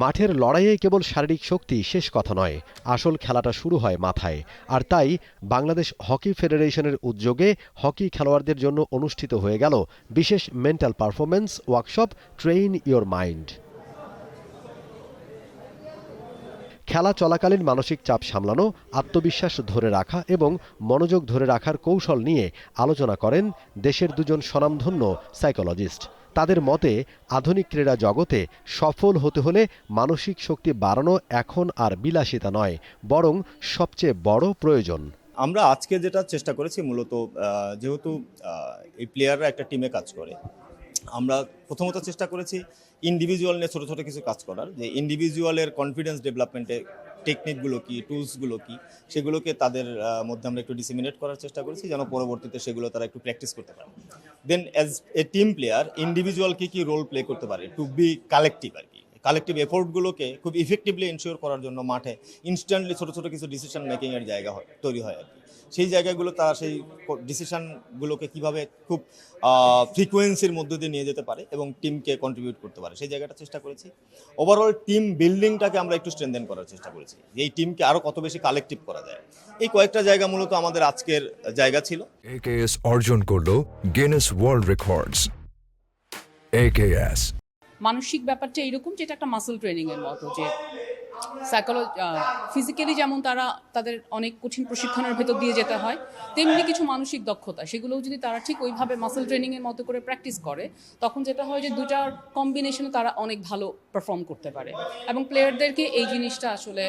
মাঠের লড়াইয়ে কেবল শারীরিক শক্তি শেষ কথা নয়, আসল খেলাটা শুরু হয় মাথায়। আর তাই বাংলাদেশ হকি ফেডারেশনের উদ্যোগে হকি খেলোয়াড়দের জন্য অনুষ্ঠিত হয়ে গেল বিশেষ mental performance workshop train your mind. খেলা চলাকালীন মানসিক চাপ সামলানো, আত্মবিশ্বাস ধরে রাখা এবং মনোযোগ ধরে রাখার কৌশল নিয়ে আলোচনা করেন দেশের দুজন স্বনামধন্য সাইকোলজিস্ট। তাদের মতে আধুনিক ক্রীড়া জগতে সফল হতে হলে মানসিক শক্তি বাড়ানো এখন আর বিলাসিতা নয়, বরং সবচেয়ে বড় প্রয়োজন। আমরা আজকে যেটা চেষ্টা করেছি মূলত যেহেতু এই প্লেয়াররা একটা টিমে কাজ করে, আমরা প্রথমত চেষ্টা করেছি ইন্ডিভিজুয়াল নিয়ে ছোটো ছোটো কিছু কাজ করার, যে ইন্ডিভিজুয়ালের কনফিডেন্স ডেভেলপমেন্টে টেকনিকগুলো কি, টুলসগুলো কি, সেগুলোকে তাদের মধ্যে আমরা একটু ডিসিমিনেট করার চেষ্টা করেছি যেন পরবর্তীতে সেগুলো তারা একটু প্র্যাকটিস করতে পারে। Then as a team player individual কী রোল প্লে করতে পারে টু বি কালেকটিভ আর কি, কালেকটিভ এফোর্টগুলোকে খুব ইফেক্টিভলি এনশিওর করার জন্য মাঠে ইনস্ট্যান্টলি ছোটো ছোটো কিছু ডিসিশন মেকিংয়ের জায়গা তৈরি হয় আর কি। সেই জায়গাগুলো তারা সেই ডিসিশনগুলোকে কীভাবে খুব ফ্রিকোয়েন্সির মধ্যে দিয়ে নিয়ে যেতে পারে এবং টিমকে কন্ট্রিবিউট করতে পারে, সেই জায়গাটা চেষ্টা করেছি। ওভারঅল টিম বিল্ডিংটাকে আমরা একটু স্ট্রেনথেন করার চেষ্টা করেছি, যে এই টিমকে আরও কত বেশি কালেকটিভ করা যায়। এই কয়েকটা জায়গা মূলত আমাদের আজকের জায়গা ছিল। একেএস অর্জন করলো গিনেস ওয়ার্ল্ড রেকর্ডস। একেএস মানসিক ব্যাপারটা এরকম, যেটা একটা মাসল ট্রেনিং এর মতো, যে ফিজিক্যালি যেমন তাদের অনেক কঠিন প্রশিক্ষণের ভেতর দিয়ে যেতে হয়, তেমনি কিছু মানসিক দক্ষতা সেগুলোও যদি তারা ঠিক ওইভাবে মাসল ট্রেনিং এর মতো করে প্র্যাকটিস করে, তখন যেটা হয় যে দুটার কম্বিনেশনে তারা অনেক ভালো পারফর্ম করতে পারে। এবং প্লেয়ারদেরকে এই জিনিসটা আসলে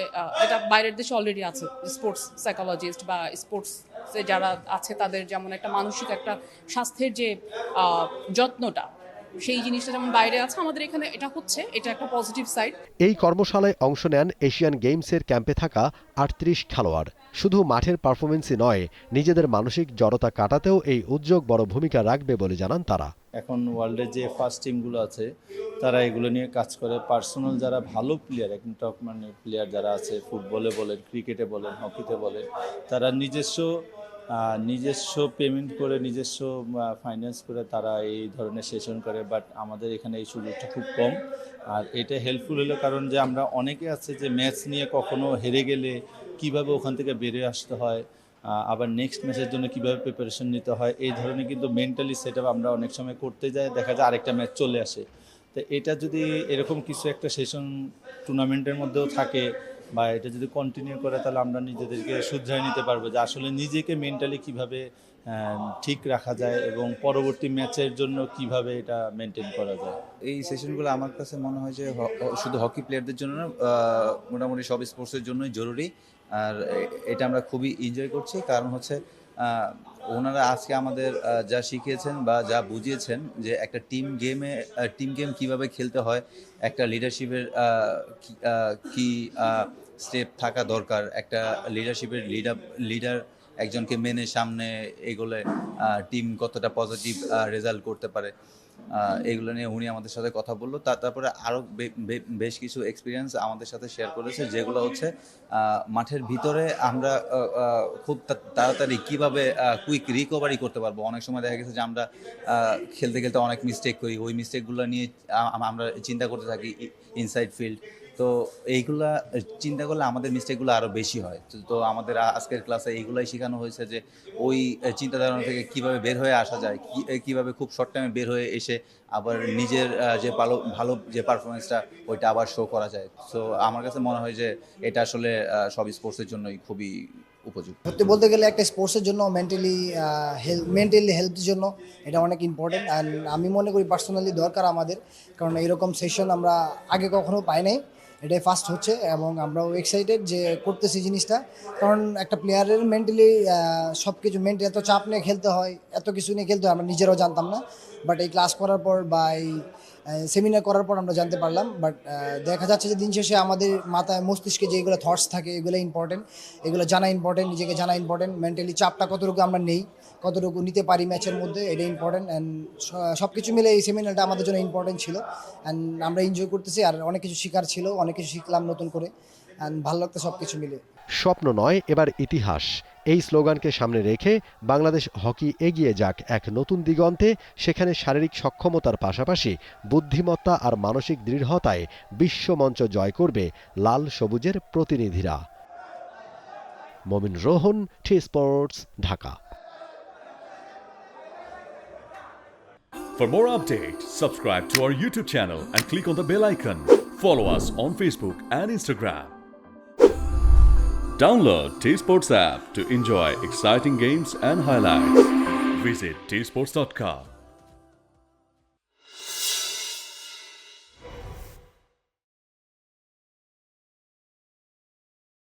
এটা বাইরের দেশে অলরেডি আছে, স্পোর্টস সাইকোলজিস্ট বা স্পোর্টস যারা আছে তাদের যেমন একটা মানসিক একটা স্বাস্থ্যের যে যত্নটা, সেই জিনিসটা যেমন বাইরে আছে, আমাদের এখানে এটা একটা পজিটিভ সাইড। এই কর্মশালায় অংশ নেন এশিয়ান গেমসের ক্যাম্পে থাকা ৩৮ খেলোয়াড়। শুধু মাঠের পারফরমেন্সই নয়, নিজেদের মানসিক জড়তা কাটাতেও এই উদ্যোগ বড় ভূমিকা রাখবে বলে জানান তারা। এখন ওয়ার্ল্ডের যে ফার্স্ট টিমগুলো আছে তারা এগুলো নিয়ে কাজ করে। পার্সোনাল যারা ভালো প্লেয়ার, একদম টপ মানের প্লেয়ার যারা আছে, ফুটবলে বলেন, ক্রিকেটে বলেন, হকিতে বলেন, তারা নিজস্ব পেমেন্ট করে, নিজস্ব ফাইন্যান্স করে তারা এই ধরনের সেশন করে। বাট আমাদের এখানে এই সুযোগটা খুব কম। আর এটা হেল্পফুল হলো কারণ যে আমরা অনেকে আছে যে ম্যাচ নিয়ে কখনো হেরে গেলে কিভাবে ওখান থেকে বেরিয়ে আসতে হয়, আবার নেক্সট ম্যাচের জন্য কীভাবে প্রিপারেশন নিতে হয়, এই ধরনের কিন্তু মেন্টালি সেট আপ আমরা অনেক সময় করতে যাই, দেখা যায় আরেকটা ম্যাচ চলে আসে। তো এটা যদি এরকম কিছু একটা সেশন টুর্নামেন্টের মধ্যেও থাকে বা এটা যদি কন্টিনিউ করে, তাহলে আমরা নিজেদেরকে শুধরাই নিতে পারবো যে আসলে নিজেকে মেন্টালি কিভাবে ঠিক রাখা যায় এবং পরবর্তী ম্যাচের জন্য কিভাবে এটা মেনটেন করা যায়। এই সেশনগুলো আমার কাছে মনে হয় যে শুধু হকি প্লেয়ারদের জন্য না, মোটামুটি সব স্পোর্টসের জন্যই জরুরি। আর এটা আমরা খুবই এনজয় করছি, কারণ হচ্ছে ওনারা আজকে আমাদের যা শিখিয়েছেন বা যা বুঝিয়েছেন যে একটা টিম গেম কিভাবে খেলতে হয়, একটা লিডারশিপের কি স্টেপ থাকা দরকার, একটা লিডারশিপের লিডার একজনকে মেনে সামনে এগোলে টিম কতটা পজিটিভ রেজাল্ট করতে পারে, এগুলো নিয়ে উনি আমাদের সাথে কথা বললো। তারপরে আরও বেশ কিছু এক্সপিরিয়েন্স আমাদের সাথে শেয়ার করেছে, যেগুলো হচ্ছে মাঠের ভিতরে আমরা খুব তাড়াতাড়ি কীভাবে কুইক রিকভারি করতে পারবো। অনেক সময় দেখা গেছে যে আমরা খেলতে খেলতে অনেক মিস্টেক করি, ওই মিস্টেকগুলো নিয়ে আমরা চিন্তা করতে থাকি ইনসাইড ফিল্ড। তো এইগুলা চিন্তা করলে আমাদের মিস্টেকগুলো আরও বেশি হয়। তো আমাদের আজকের ক্লাসে এইগুলাই শেখানো হয়েছে যে ওই চিন্তাধারণা থেকে কিভাবে বের হয়ে আসা যায়, কিভাবে খুব শর্ট টাইমে বের হয়ে এসে আবার নিজের যে ভালো যে পারফরমেন্সটা ওইটা আবার শো করা যায়। সো আমার কাছে মনে হয় যে এটা আসলে সব স্পোর্টসের জন্যই খুবই উপযুক্ত। সত্যি বলতে গেলে একটা স্পোর্টসের জন্য মেন্টালি হেলথের জন্য এটা অনেক ইম্পর্টেন্ট। অ্যান্ড আমি মনে করি পার্সোনালি দরকার আমাদের, কারণ এরকম সেশন আমরা আগে কখনো পাই নাই, এটাই ফার্স্ট হচ্ছে এবং আমরাও এক্সাইটেড যে করতেছি জিনিসটা। কারণ একটা প্লেয়ারের মেন্টালি সব কিছু এত চাপ নিয়ে খেলতে হয়, এত কিছু নিয়ে খেলতে হয়, আমরা নিজেরাও জানতাম না। বাট এই ক্লাস করার পর বা এই সেমিনার করার পর আমরা জানতে পারলাম। বাট দেখা যাচ্ছে যে দিন শেষে আমাদের মাথায় মস্তিষ্কে যেগুলো থটস থাকে এগুলো ইম্পর্টেন্ট, এগুলো জানা ইম্পর্টেন্ট, নিজেকে জানা ইম্পর্টেন্ট। মেন্টালি চাপটা কতটুকু আমরা নেই, কতটুকু নিতে পারি ম্যাচের মধ্যে, এটা ইম্পর্টেন্ট। অ্যান্ড সব কিছু মিলে এই সেমিনারটা আমাদের জন্য ইম্পর্টেন্ট ছিল। অ্যান্ড আমরা এনজয় করতেছি, আর অনেক কিছু শেখার ছিল, অনেক কিছু শিখলাম নতুন করে। অ্যান্ড ভালো লাগতো সব কিছু মিলে। স্বপ্ন নয়, এবার ইতিহাস, এই স্লোগানকে সামনে রেখে বাংলাদেশ হকি এগিয়ে যাক এক নতুন দিগন্তে। সেখানে শারীরিক সক্ষমতার পাশাপাশি বুদ্ধিমত্তা আর মানসিক দৃঢ়তায় বিশ্বমঞ্চ জয় করবে লাল সবুজের প্রতিনিধিরা। Momin Rohan, T sports, Dhaka. For more updates, subscribe to our YouTube channel and click on the bell icon. Follow us on Facebook and Instagram. Download T-Sports app to enjoy exciting games and highlights. Visit tsports.com.